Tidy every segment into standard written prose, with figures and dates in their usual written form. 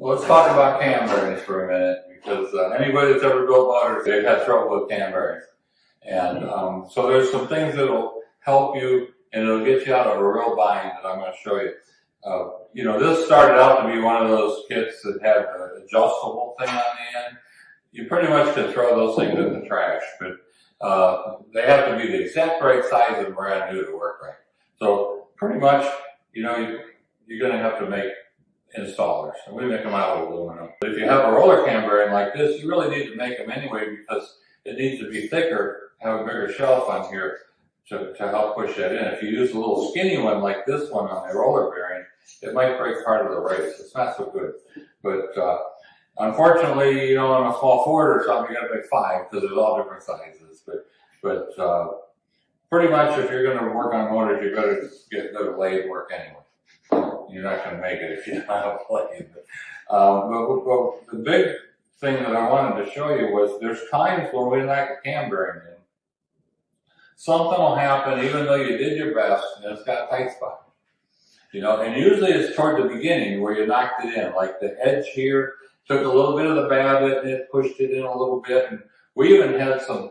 Well, let's talk about cam bearings for a minute, because anybody that's ever built motors, they've had trouble with cam bearings. And so there's some things that'll help you, and it'll get you out of a real bind that I'm going to show you. This started out to be one of those kits that had an adjustable thing on the end. You pretty much can throw those things in the trash, but they have to be the exact right size and brand new to work right. So pretty much, you're going to have to make installers, and we make them out of aluminum. But if you have a roller cam bearing like this, you really need to make them anyway, because it needs to be thicker, have a bigger shelf on here to help push that in. If you use a little skinny one like this one on the roller bearing, it might break part of the race. It's not so good. But unfortunately, on a small Ford or something, you got to make 5 because there's all different sizes. But pretty much, if you're going to work on motors, you better get good lathe work anyway. You're not going to make it if you don't have a lathe. But the big thing that I wanted to show you was there's times when we knock a cam bearing in. Something will happen even though you did your best and it's got a tight spot. And usually it's toward the beginning where you knocked it in. Like the edge here took a little bit of the babbitt and it pushed it in a little bit. And we even had some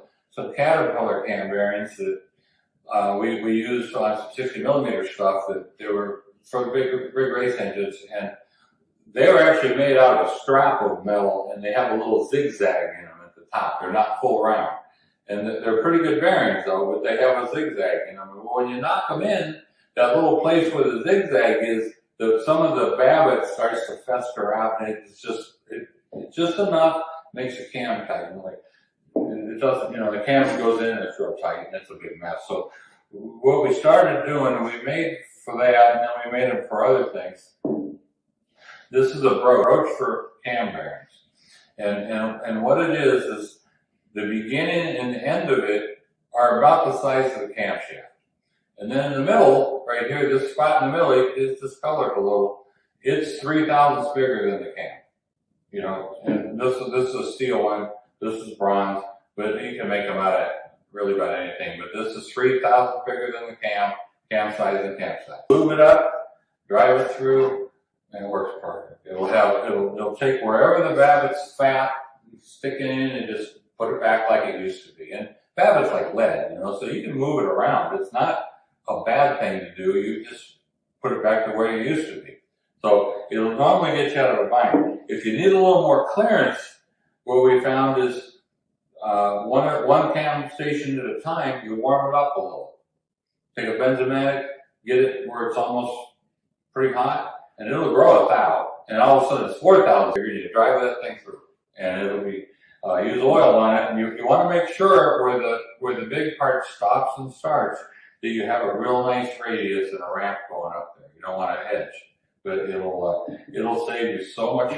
Caterpillar cam bearings that we used on some 60 millimeter stuff that they were for the big race engines, and they were actually made out of a strap of metal, and they have a little zigzag in them at the top. They're not full round. And they're pretty good bearings though, but they have a zigzag in them. And when you knock them in, that little place where the zigzag is, some of the babbitt starts to fester out, and it's just enough makes the cam tight. It doesn't, the cam goes in and it's real tight, and it's a big mess. So what we started doing, and we made for that, and then we made them for other things. This is a broach for cam bearings, and what it is the beginning and the end of it are about the size of the camshaft, and then in the middle, right here, this spot in the middle is discolored a little. It's 3 thousandths bigger than the cam, and this is a steel one. This is bronze, but you can make them out of really about anything. But this is 3 thousandths bigger than the cam size and cam size. Lube it up, drive it through, and it works perfect. It'll take wherever the babbitt's fat, stick it in and just put it back like it used to be. And babbitt's like lead, so you can move it around. It's not a bad thing to do. You just put it back to where it used to be. So it'll normally get you out of the bind. If you need a little more clearance, what we found is one cam station at a time, you warm it up a little. Take a Benzomatic, get it where it's almost pretty hot, and it'll grow 1,000. And all of a sudden it's 4,000 bigger. You drive that thing through, and it'll be use oil on it. And you want to make sure where the big part stops and starts that you have a real nice radius and a ramp going up there. You don't want to edge, but it'll save you so much